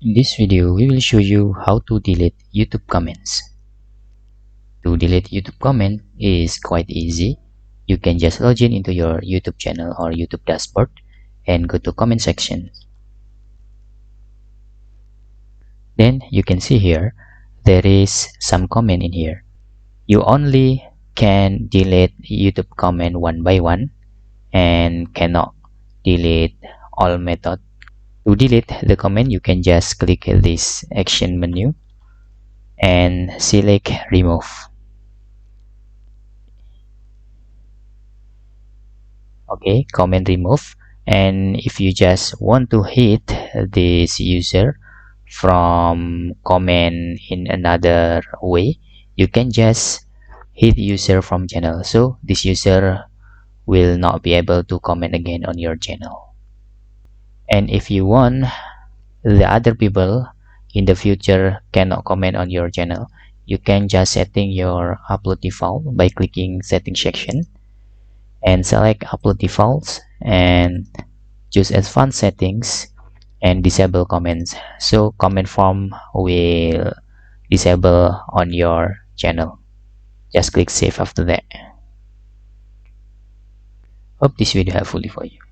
In this video, we will show you how to delete YouTube comments. To delete YouTube comment is quite easy. You can just log in into your YouTube channel or YouTube dashboard and go to comment section. Then you can see here, there is some comment in here. You only can delete YouTube comment one by one and cannot delete all method. To delete the comment, you can just click this action menu and select remove. Okay, comment remove. And if you just want to hit this user from comment in another way, you can just hit user from channel, so this user will not be able to comment again on your channel. And if you want the other people in the future cannot comment on your channel, you can just setting your upload default by clicking setting section and select upload defaults and choose advanced settings and disable comments, so comment form will disable on your channel. Just click save after that. Hope this video helpful for you.